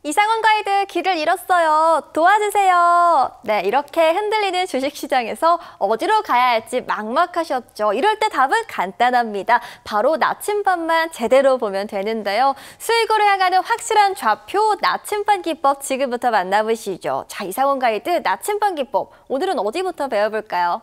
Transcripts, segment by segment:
이상원 가이드 길을 잃었어요. 도와주세요. 네, 이렇게 흔들리는 주식시장에서 어디로 가야 할지 막막하셨죠. 이럴 때 답은 간단합니다. 바로 나침반만 제대로 보면 되는데요. 수익으로 향하는 확실한 좌표 나침반 기법 지금부터 만나보시죠. 자, 이상원 가이드 나침반 기법 오늘은 어디부터 배워볼까요?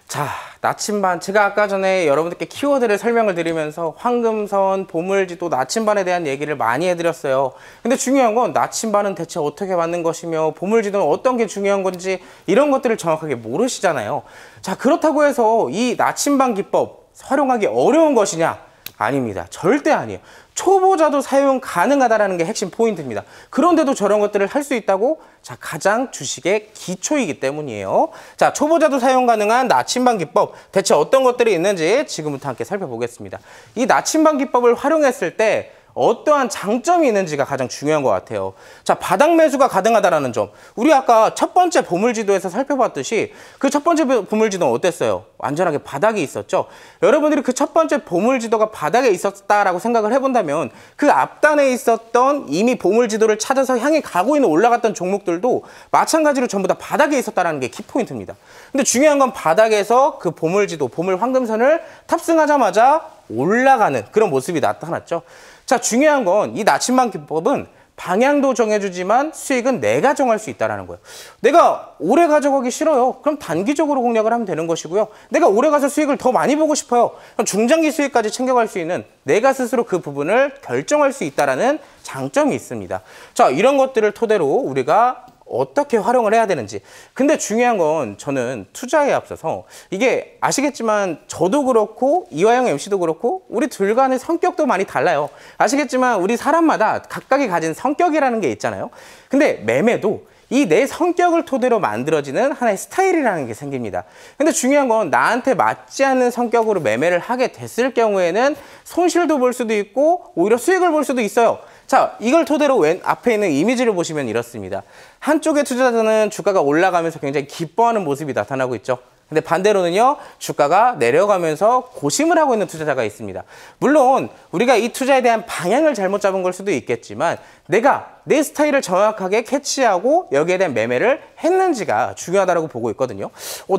자, 나침반. 제가 아까 전에 여러분들께 키워드를 설명을 드리면서 황금선, 보물지도, 나침반에 대한 얘기를 많이 해드렸어요. 근데 중요한 건 나침반은 대체 어떻게 맞는 것이며 보물지도는 어떤 게 중요한 건지 이런 것들을 정확하게 모르시잖아요. 자, 그렇다고 해서 이 나침반 기법 활용하기 어려운 것이냐? 아닙니다. 절대 아니에요. 초보자도 사용 가능하다는 게 핵심 포인트입니다. 그런데도 저런 것들을 할 수 있다고? 자, 가장 주식의 기초이기 때문이에요. 자, 초보자도 사용 가능한 나침반 기법, 대체 어떤 것들이 있는지 지금부터 함께 살펴보겠습니다. 이 나침반 기법을 활용했을 때 어떠한 장점이 있는지가 가장 중요한 것 같아요. 자, 바닥 매수가 가능하다는 점. 우리 아까 첫 번째 보물지도에서 살펴봤듯이 그 첫 번째 보물지도는 어땠어요? 완전하게 바닥이 있었죠. 여러분들이 그 첫 번째 보물지도가 바닥에 있었다라고 생각을 해본다면 그 앞단에 있었던 이미 보물지도를 찾아서 향해 가고 있는 올라갔던 종목들도 마찬가지로 전부 다 바닥에 있었다는 게 키포인트입니다. 근데 중요한 건 바닥에서 그 보물지도, 보물 황금선을 탑승하자마자 올라가는 그런 모습이 나타났죠. 자, 중요한 건 이 나침반 기법은 방향도 정해주지만 수익은 내가 정할 수 있다는 거예요. 내가 오래 가져가기 싫어요. 그럼 단기적으로 공략을 하면 되는 것이고요. 내가 오래 가서 수익을 더 많이 보고 싶어요. 그럼 중장기 수익까지 챙겨갈 수 있는 내가 스스로 그 부분을 결정할 수 있다는 장점이 있습니다. 자, 이런 것들을 토대로 우리가 어떻게 활용을 해야 되는지. 근데 중요한 건 저는 투자에 앞서서 이게 아시겠지만 저도 그렇고 이화영 MC도 그렇고 우리 둘 간의 성격도 많이 달라요. 아시겠지만 우리 사람마다 각각이 가진 성격이라는 게 있잖아요. 근데 매매도 이 내 성격을 토대로 만들어지는 하나의 스타일이라는 게 생깁니다. 근데 중요한 건 나한테 맞지 않는 성격으로 매매를 하게 됐을 경우에는 손실도 볼 수도 있고 오히려 수익을 볼 수도 있어요. 자, 이걸 토대로 앞에 있는 이미지를 보시면 이렇습니다. 한쪽의 투자자는 주가가 올라가면서 굉장히 기뻐하는 모습이 나타나고 있죠. 근데 반대로는요, 주가가 내려가면서 고심을 하고 있는 투자자가 있습니다. 물론 우리가 이 투자에 대한 방향을 잘못 잡은 걸 수도 있겠지만 내가 내 스타일을 정확하게 캐치하고 여기에 대한 매매를 했는지가 중요하다고 보고 있거든요.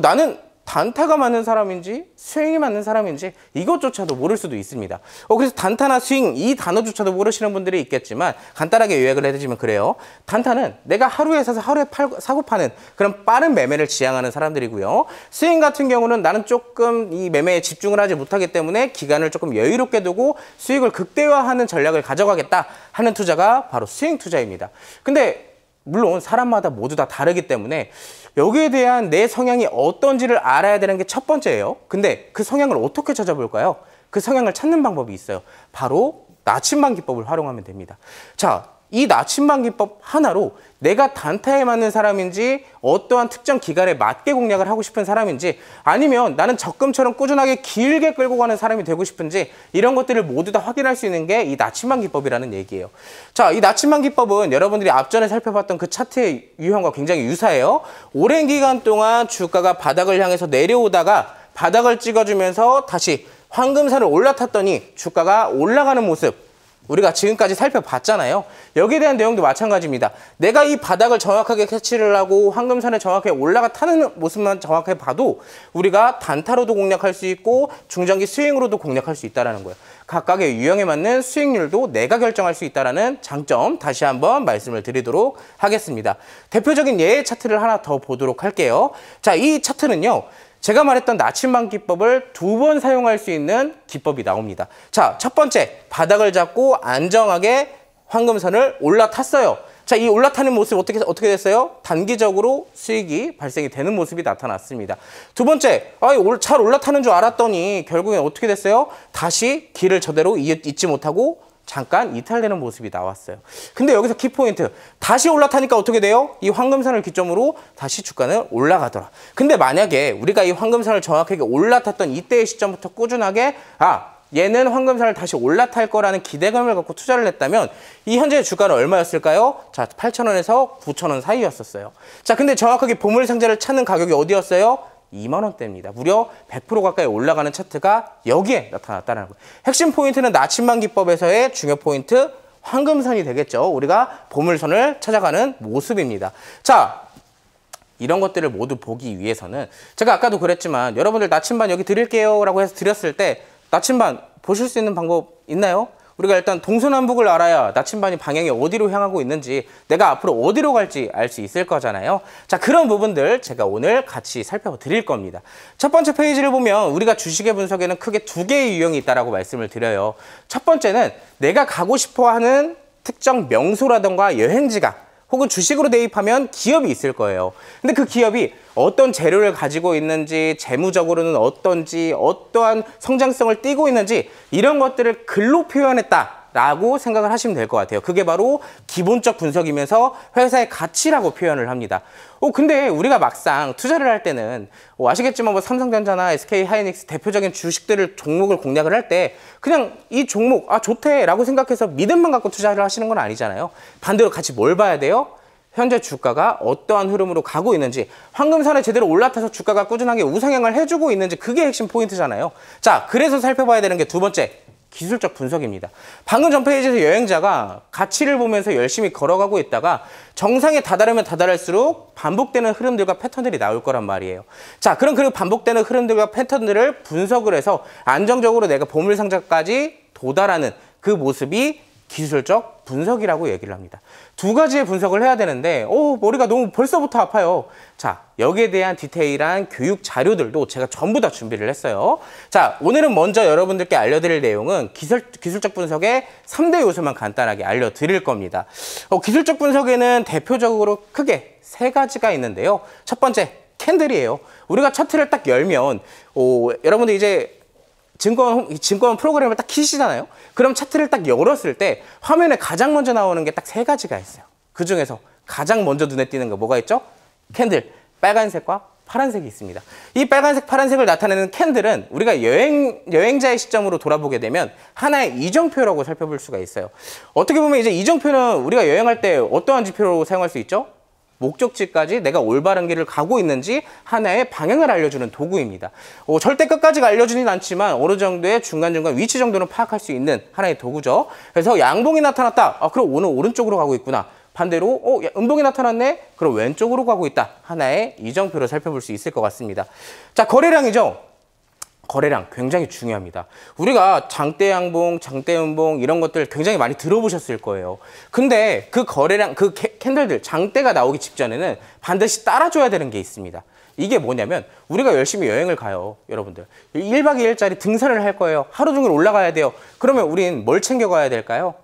나는 단타가 맞는 사람인지 스윙이 맞는 사람인지 이것조차도 모를 수도 있습니다. 그래서 단타나 스윙 이 단어조차도 모르시는 분들이 있겠지만 간단하게 요약을 해드리면 그래요. 단타는 내가 하루에 사서 하루에 사고 파는 그런 빠른 매매를 지향하는 사람들이고요. 스윙 같은 경우는 나는 조금 이 매매에 집중을 하지 못하기 때문에 기간을 조금 여유롭게 두고 수익을 극대화하는 전략을 가져가겠다 하는 투자가 바로 스윙 투자입니다. 근데 물론 사람마다 모두 다 다르기 때문에 여기에 대한 내 성향이 어떤지를 알아야 되는 게 첫 번째예요. 근데 그 성향을 어떻게 찾아볼까요? 그 성향을 찾는 방법이 있어요. 바로 나침반 기법을 활용하면 됩니다. 자, 이 나침반 기법 하나로 내가 단타에 맞는 사람인지 어떠한 특정 기간에 맞게 공략을 하고 싶은 사람인지 아니면 나는 적금처럼 꾸준하게 길게 끌고 가는 사람이 되고 싶은지 이런 것들을 모두 다 확인할 수 있는 게 이 나침반 기법이라는 얘기예요. 자, 이 나침반 기법은 여러분들이 앞전에 살펴봤던 그 차트의 유형과 굉장히 유사해요. 오랜 기간 동안 주가가 바닥을 향해서 내려오다가 바닥을 찍어주면서 다시 황금선을 올라탔더니 주가가 올라가는 모습 우리가 지금까지 살펴봤잖아요. 여기에 대한 내용도 마찬가지입니다. 내가 이 바닥을 정확하게 캐치를 하고 황금선에 정확하게 올라가타는 모습만 정확하게 봐도 우리가 단타로도 공략할 수 있고 중장기 스윙으로도 공략할 수 있다는 거예요. 각각의 유형에 맞는 수익률도 내가 결정할 수 있다는 장점 다시 한번 말씀을 드리도록 하겠습니다. 대표적인 예의 차트를 하나 더 보도록 할게요. 자, 이 차트는요. 제가 말했던 나침반 기법을 2번 사용할 수 있는 기법이 나옵니다. 자, 첫 번째, 바닥을 잡고 안정하게 황금선을 올라탔어요. 자, 이 올라타는 모습 어떻게 됐어요? 단기적으로 수익이 발생이 되는 모습이 나타났습니다. 두 번째, 잘 올라타는 줄 알았더니 결국엔 어떻게 됐어요? 다시 길을 저대로 잇지 못하고 잠깐 이탈되는 모습이 나왔어요. 근데 여기서 키포인트, 다시 올라타니까 어떻게 돼요? 이 황금선을 기점으로 다시 주가는 올라가더라. 근데 만약에 우리가 이 황금선을 정확하게 올라탔던 이때의 시점부터 꾸준하게 얘는 황금선을 다시 올라탈 거라는 기대감을 갖고 투자를 했다면 이 현재 주가는 얼마였을까요? 자, 8,000원에서 9,000원 사이였었어요. 자, 근데 정확하게 보물상자를 찾는 가격이 어디였어요? 2만 원대입니다. 무려 100% 가까이 올라가는 차트가 여기에 나타났다는 거예요. 핵심 포인트는 나침반 기법에서의 중요 포인트 황금선이 되겠죠. 우리가 보물선을 찾아가는 모습입니다. 자, 이런 것들을 모두 보기 위해서는 제가 아까도 그랬지만 여러분들 나침반 여기 드릴게요 라고 해서 드렸을 때 나침반 보실 수 있는 방법 있나요? 우리가 일단 동서남북을 알아야 나침반이 방향이 어디로 향하고 있는지 내가 앞으로 어디로 갈지 알 수 있을 거잖아요. 자, 그런 부분들 제가 오늘 같이 살펴드릴 겁니다. 첫 번째 페이지를 보면 우리가 주식의 분석에는 크게 두 개의 유형이 있다고 말씀을 드려요. 첫 번째는 내가 가고 싶어하는 특정 명소라던가 여행지가 혹은 주식으로 대입하면 기업이 있을 거예요. 근데 그 기업이 어떤 재료를 가지고 있는지, 재무적으로는 어떤지, 어떠한 성장성을 띠고 있는지 이런 것들을 글로 표현했다라고 생각을 하시면 될 것 같아요. 그게 바로 기본적 분석이면서 회사의 가치라고 표현을 합니다. 근데 우리가 막상 투자를 할 때는 아시겠지만 뭐 삼성전자나 SK하이닉스 대표적인 주식들을 종목을 공략을 할 때 그냥 이 종목 좋대라고 생각해서 믿음만 갖고 투자를 하시는 건 아니잖아요. 반대로 같이 뭘 봐야 돼요? 현재 주가가 어떠한 흐름으로 가고 있는지, 황금선에 제대로 올라타서 주가가 꾸준하게 우상향을 해주고 있는지, 그게 핵심 포인트잖아요. 자, 그래서 살펴봐야 되는 게 두 번째, 기술적 분석입니다. 방금 전 페이지에서 여행자가 가치를 보면서 열심히 걸어가고 있다가 정상에 다다르면 다다를수록 반복되는 흐름들과 패턴들이 나올 거란 말이에요. 자, 그럼 그 반복되는 흐름들과 패턴들을 분석을 해서 안정적으로 내가 보물상자까지 도달하는 그 모습이 기술적 분석이라고 얘기를 합니다. 두 가지의 분석을 해야 되는데 머리가 너무 벌써부터 아파요. 자, 여기에 대한 디테일한 교육 자료들도 제가 전부 다 준비를 했어요. 자, 오늘은 먼저 여러분들께 알려드릴 내용은 기술적 분석의 3대 요소만 간단하게 알려드릴 겁니다. 기술적 분석에는 대표적으로 크게 세 가지가 있는데요. 첫 번째, 캔들이에요. 우리가 차트를 딱 열면 여러분들 이제 증권 프로그램을 딱 키시잖아요. 그럼 차트를 딱 열었을 때 화면에 가장 먼저 나오는 게 딱 세 가지가 있어요. 그 중에서 가장 먼저 눈에 띄는 거 뭐가 있죠? 캔들, 빨간색과 파란색이 있습니다. 이 빨간색, 파란색을 나타내는 캔들은 우리가 여행자의 시점으로 돌아보게 되면 하나의 이정표라고 살펴볼 수가 있어요. 어떻게 보면 이제 이정표는 우리가 여행할 때 어떠한 지표로 사용할 수 있죠? 목적지까지 내가 올바른 길을 가고 있는지 하나의 방향을 알려주는 도구입니다. 절대 끝까지 알려주진 않지만 어느 정도의 중간중간 위치 정도는 파악할 수 있는 하나의 도구죠. 그래서 양봉이 나타났다. 그럼 오늘 오른쪽으로 가고 있구나. 반대로 음봉이 나타났네. 그럼 왼쪽으로 가고 있다. 하나의 이정표로 살펴볼 수 있을 것 같습니다. 자, 거래량이죠. 거래량 굉장히 중요합니다. 우리가 장대 양봉, 장대 음봉 이런 것들 굉장히 많이 들어보셨을 거예요. 근데 그 거래량, 그 캔들들, 장대가 나오기 직전에는 반드시 따라줘야 되는 게 있습니다. 이게 뭐냐면 우리가 열심히 여행을 가요, 여러분들. 1박 2일짜리 등산을 할 거예요. 하루 종일 올라가야 돼요. 그러면 우린 뭘 챙겨가야 될까요?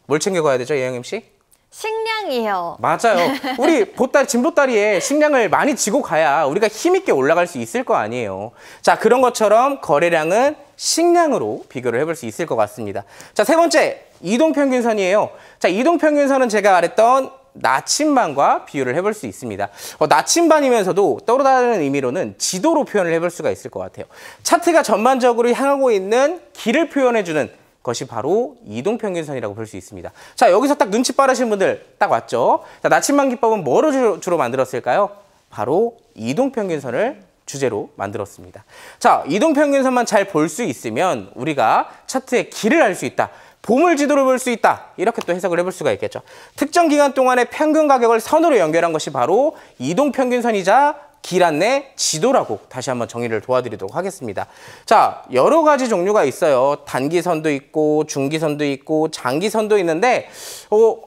뭘 챙겨가야 되죠, 여행 MC? 식량이요. 맞아요. 우리 진보다리에 식량을 많이 지고 가야 우리가 힘있게 올라갈 수 있을 거 아니에요. 자, 그런 것처럼 거래량은 식량으로 비교를 해볼 수 있을 것 같습니다. 자, 세 번째, 이동평균선이에요. 자, 이동평균선은 제가 말했던 나침반과 비유를 해볼 수 있습니다. 나침반이면서도 떠오르는 의미로는 지도로 표현을 해볼 수가 있을 것 같아요. 차트가 전반적으로 향하고 있는 길을 표현해주는 것이 바로 이동평균선이라고 볼 수 있습니다. 자, 여기서 딱 눈치 빠르신 분들 딱 왔죠? 자, 나침반 기법은 뭐로 주로 만들었을까요? 바로 이동평균선을 주제로 만들었습니다. 자, 이동평균선만 잘 볼 수 있으면 우리가 차트의 길을 알 수 있다. 보물지도를 볼 수 있다. 이렇게 또 해석을 해볼 수가 있겠죠. 특정 기간 동안의 평균 가격을 선으로 연결한 것이 바로 이동평균선이자 길 안내 지도라고 다시 한번 정의를 도와드리도록 하겠습니다. 자, 여러 가지 종류가 있어요. 단기선도 있고 중기선도 있고 장기선도 있는데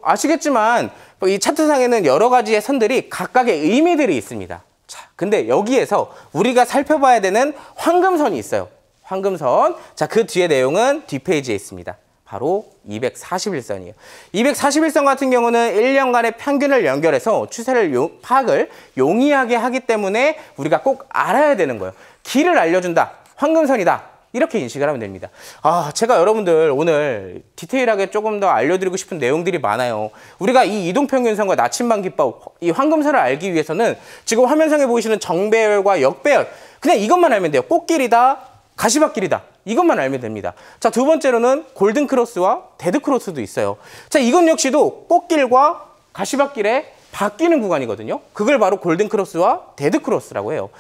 아시겠지만 이 차트상에는 여러 가지의 선들이 각각의 의미들이 있습니다. 자, 근데 여기에서 우리가 살펴봐야 되는 황금선이 있어요. 황금선. 자, 그 뒤에 내용은 뒷페이지에 있습니다. 바로 241선이에요. 241선 같은 경우는 1년간의 평균을 연결해서 추세를 파악을 용이하게 하기 때문에 우리가 꼭 알아야 되는 거예요. 길을 알려준다. 황금선이다. 이렇게 인식을 하면 됩니다. 제가 여러분들 오늘 디테일하게 조금 더 알려드리고 싶은 내용들이 많아요. 우리가 이 이동평균선과 나침반 기법, 이 황금선을 알기 위해서는 지금 화면상에 보이시는 정배열과 역배열, 그냥 이것만 알면 돼요. 꽃길이다, 가시밭길이다. 이것만 알면 됩니다. 자, 두 번째로는 골든크로스와 데드크로스도 있어요. 자, 이건 역시도 꽃길과 가시밭길의 바뀌는 구간이거든요. 그걸 바로 골든 크로스와 데드 크로스라고 해요.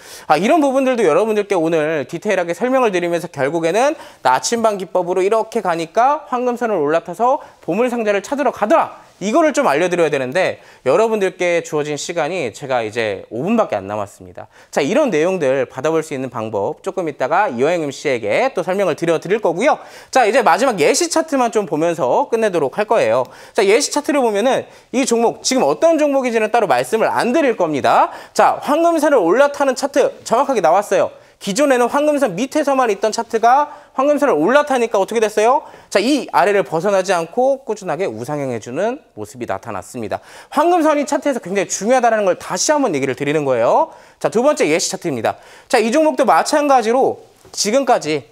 이런 부분들도 여러분들께 오늘 디테일하게 설명을 드리면서 결국에는 나침반 기법으로 이렇게 가니까 황금선을 올라타서 보물상자를 찾으러 가더라. 이거를 좀 알려드려야 되는데 여러분들께 주어진 시간이 제가 이제 5분밖에 안 남았습니다. 자, 이런 내용들 받아볼 수 있는 방법 조금 이따가 이화영 MC에게 또 설명을 드릴 거고요. 자, 이제 마지막 예시 차트만 좀 보면서 끝내도록 할 거예요. 자, 예시 차트를 보면은 이 종목 지금 어떤 종목인지는 따로 말씀을 안 드릴 겁니다. 자, 황금선을 올라타는 차트 정확하게 나왔어요. 기존에는 황금선 밑에서만 있던 차트가 황금선을 올라타니까 어떻게 됐어요? 자, 이 아래를 벗어나지 않고 꾸준하게 우상향해주는 모습이 나타났습니다. 황금선이 차트에서 굉장히 중요하다는 걸 다시 한번 얘기를 드리는 거예요. 자, 두 번째 예시 차트입니다. 자, 이 종목도 마찬가지로 지금까지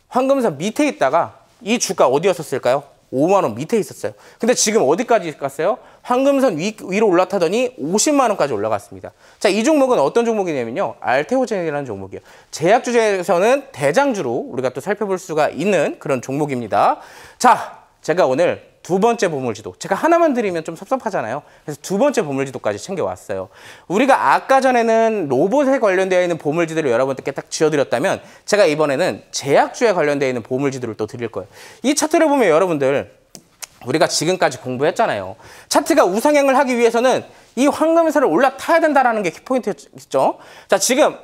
황금선 밑에 있다가 이 주가 어디였었을까요? 5만 원 밑에 있었어요. 근데 지금 어디까지 갔어요? 황금선 위로 올라타더니 50만 원까지 올라갔습니다. 자, 이 종목은 어떤 종목이냐면요. 알테오젠이라는 종목이에요. 제약주제에서는 대장주로 우리가 또 살펴볼 수가 있는 그런 종목입니다. 자, 제가 오늘 두 번째 보물지도, 제가 하나만 드리면 좀 섭섭하잖아요. 그래서 두 번째 보물지도까지 챙겨왔어요. 우리가 아까 전에는 로봇에 관련되어 있는 보물지도를 여러분들께 딱 쥐어드렸다면 제가 이번에는 제약주에 관련되어 있는 보물지도를 또 드릴 거예요. 이 차트를 보면 여러분들 우리가 지금까지 공부했잖아요. 차트가 우상향을 하기 위해서는 이 황금선을 올라타야 된다는 게 키포인트였죠. 자, 지금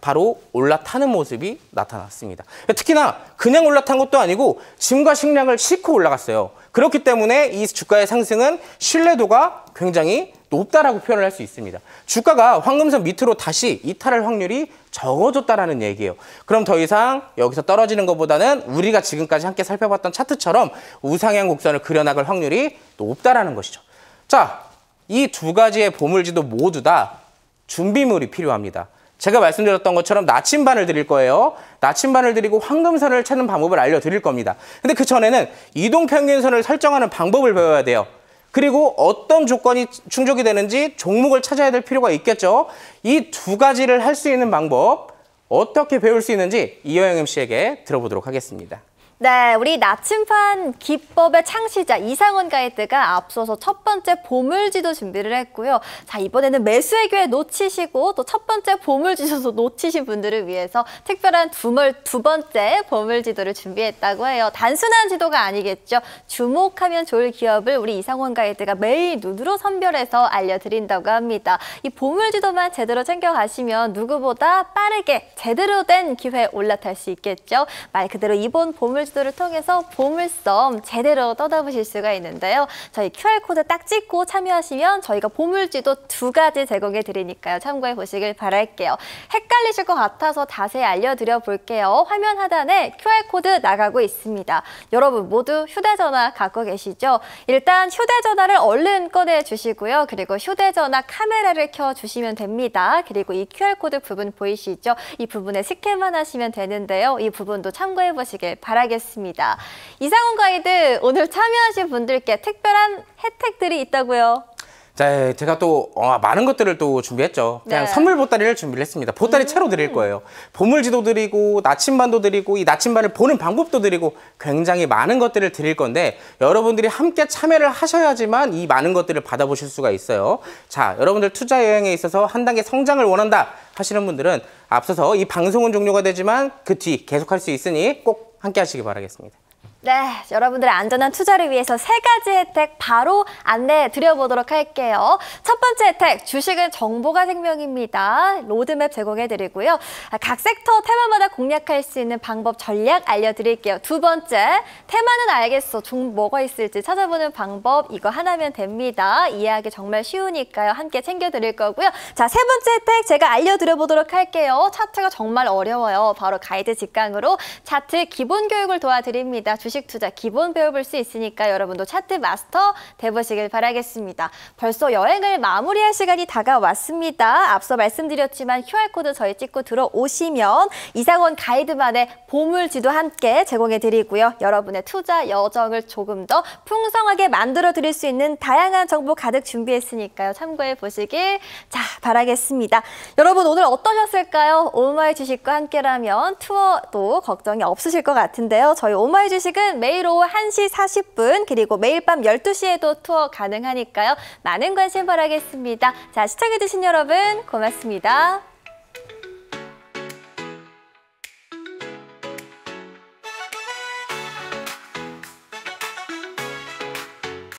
바로 올라타는 모습이 나타났습니다. 특히나 그냥 올라탄 것도 아니고 짐과 식량을 싣고 올라갔어요. 그렇기 때문에 이 주가의 상승은 신뢰도가 굉장히 높다라고 표현을 할 수 있습니다. 주가가 황금선 밑으로 다시 이탈할 확률이 적어졌다라는 얘기예요. 그럼 더 이상 여기서 떨어지는 것보다는 우리가 지금까지 함께 살펴봤던 차트처럼 우상향 곡선을 그려나갈 확률이 높다라는 것이죠. 자, 이 두 가지의 보물지도 모두 다 준비물이 필요합니다. 제가 말씀드렸던 것처럼 나침반을 드릴 거예요. 나침반을 드리고 황금선을 찾는 방법을 알려드릴 겁니다. 근데 그 전에는 이동평균선을 설정하는 방법을 배워야 돼요. 그리고 어떤 조건이 충족이 되는지 종목을 찾아야 될 필요가 있겠죠. 이 두 가지를 할 수 있는 방법 어떻게 배울 수 있는지 이화영 MC에게 들어보도록 하겠습니다. 네, 우리 나침반 기법의 창시자 이상원 가이드가 앞서서 첫 번째 보물지도 준비를 했고요. 자, 이번에는 매수의 기회 놓치시고 또 첫 번째 보물지도도 놓치신 분들을 위해서 특별한 두 번째 보물지도를 준비했다고 해요. 단순한 지도가 아니겠죠. 주목하면 좋을 기업을 우리 이상원 가이드가 매일 눈으로 선별해서 알려드린다고 합니다. 이 보물지도만 제대로 챙겨가시면 누구보다 빠르게 제대로 된 기회에 올라탈 수 있겠죠. 말 그대로 이번 보물지도를 통해서 보물섬 제대로 떠다보실 수가 있는데요. 저희 QR코드 딱 찍고 참여하시면 저희가 보물지도 두 가지 제공해 드리니까요. 참고해 보시길 바랄게요. 헷갈리실 것 같아서 자세히 알려드려 볼게요. 화면 하단에 QR코드 나가고 있습니다. 여러분 모두 휴대전화 갖고 계시죠? 일단 휴대전화를 얼른 꺼내 주시고요. 그리고 휴대전화 카메라를 켜주시면 됩니다. 그리고 이 QR코드 부분 보이시죠? 이 부분에 스캔만 하시면 되는데요. 이 부분도 참고해 보시길 바라겠습니다. 이상원 가이드, 오늘 참여하신 분들께 특별한 혜택들이 있다고요? 자, 제가 또 많은 것들을 또 준비했죠. 그냥 네. 선물 보따리를 준비를 했습니다. 보따리 채로 드릴 거예요. 보물지도 드리고 나침반도 드리고 이 나침반을 보는 방법도 드리고 굉장히 많은 것들을 드릴 건데 여러분들이 함께 참여를 하셔야지만 이 많은 것들을 받아보실 수가 있어요. 자, 여러분들 투자 여행에 있어서 한 단계 성장을 원한다 하시는 분들은 앞서서 이 방송은 종료가 되지만 그 뒤 계속할 수 있으니 꼭 함께 하시기 바라겠습니다. 네, 여러분들의 안전한 투자를 위해서 세 가지 혜택 바로 안내해 드려보도록 할게요. 첫 번째 혜택, 주식은 정보가 생명입니다. 로드맵 제공해 드리고요. 각 섹터 테마마다 공략할 수 있는 방법, 전략 알려드릴게요. 두 번째, 테마는 알겠어. 종 뭐가 있을지 찾아보는 방법, 이거 하나면 됩니다. 이해하기 정말 쉬우니까요. 함께 챙겨드릴 거고요. 자, 세 번째 혜택 제가 알려드려보도록 할게요. 차트가 정말 어려워요. 바로 가이드 직강으로 차트 기본 교육을 도와드립니다. 주식 투자 기본 배워볼 수 있으니까 여러분도 차트 마스터 돼보시길 바라겠습니다. 벌써 여행을 마무리할 시간이 다가왔습니다. 앞서 말씀드렸지만 QR코드 저희 찍고 들어오시면 이상원 가이드만의 보물지도 함께 제공해드리고요. 여러분의 투자 여정을 조금 더 풍성하게 만들어드릴 수 있는 다양한 정보 가득 준비했으니까요. 참고해보시길 바라겠습니다. 여러분 오늘 어떠셨을까요? 오마이 주식과 함께라면 투어도 걱정이 없으실 것 같은데요. 저희 오마이 주식은 투어는 매일 오후 1시 40분 그리고 매일 밤 12시에도 투어 가능하니까요. 많은 관심 바라겠습니다. 자, 시청해주신 여러분 고맙습니다.